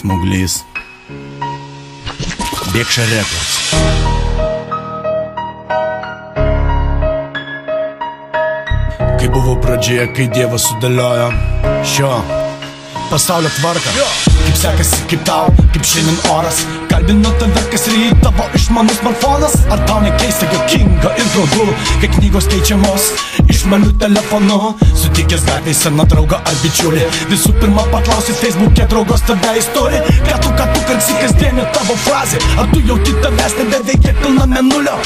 Smuglys. Bėkša Records. Kai buvo pradžioje, kai Dievas sudėliojo šio pasaulio tvarką. Kaip sekasi, kaip tau, kaip šiandien oras. Kalbinu tave, kas ryt tavo išmanus smartfonas. Ar tau nekeista juokinga ir graudu, kai knygos keičiamos išmaniu telefonu? Sutikęs gatvėj seną draugą ar bičiulį, visų pirma paklausi Facebook'e draugos tave istorija. Ką tu karksi kasdienė tavo frazė? Ar tu jauti tavęs nebeveikia pilna mėnulio?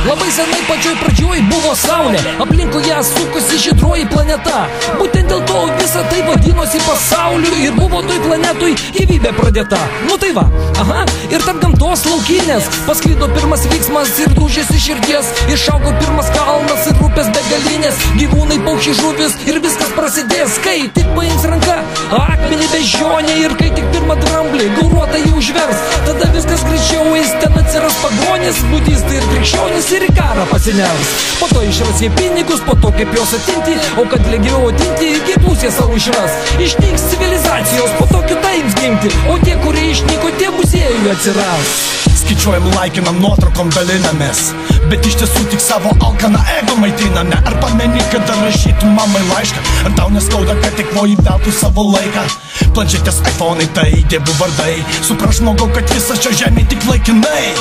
Labai senai pačioj pradžioj buvo saulė, aplinkui ją sukosi žydroji planeta. Būtent dėl to visa tai vadinosi pasauliu ir buvo toj planetoj gyvybė pradėta. Nu tai va, aha, ir tarp gamtos laukinės pasklido pirmas vyksmas ir dūžėsi širdies. Išaugo pirmas kalnas ir upės begalinės, gyvūnai, paukščiai, žuvis ir viskas prasidės. Kai tik paims ranka akmenį bežionė ir kai tik pirmą dramblį gauruotą jį užvers, tada viskas greičiau eis, ten atsiras pagonys, budistai ir krikščionys ir į karą pasiners. Po to išras jie pinigus, po to kaip juos atimti, o kad lengviau atimti, ginklus jie savo išras. Išnyks civilizacijos, po to kitaims gimti, o tie, kurie išnyko, tie muziejui atsiras. Skaičiuojam, laikinam, nuotraukom dalinamės, bet iš tiesų tik savo alkaną ego maitiname. Ar pameni, kada rašytum mamai laišką? Ar tau neskauda, kad tik voji veltų savo laiką? Planšetės, iPhone'ai, tai dievų vardai. Supras žmogau, kad visas čia žemė tik laikinai.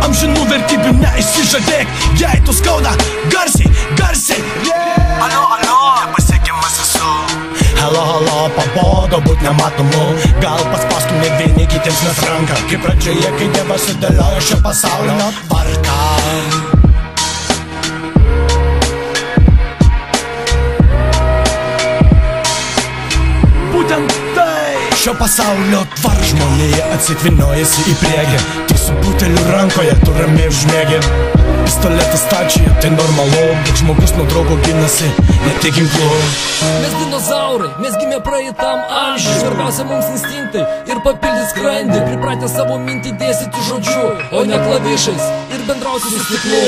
Amžinų vertybių neįsižadėk, jei tu skauda, garsiai, garsiai. Alio, alio, nepasiekiamas esu. Halo, halo, pabodo būt nematomu. Gal paspaustumė vieni kitiems mes ranką, kaip pradžioje, kai Dievas sudėliojo šio pasaulio tvarką. Būtent tai šio pasaulio tvarka. Žmonėje atsitviniojasi į priekį, tik su buteliu rankoje tu ramiai užmėgi. Pistoletas stačiai, tai normalu, bet žmogus nuo draugo ginasi, ne tik ginklu. Mes dinozaurai, mes gimė praeitam amžiui. Svarbiausia mums instinktai ir papildys skrandį. Pripratę savo mintį dėstyti žodžiu, o ne klavišais ir bendrauti su stiklu.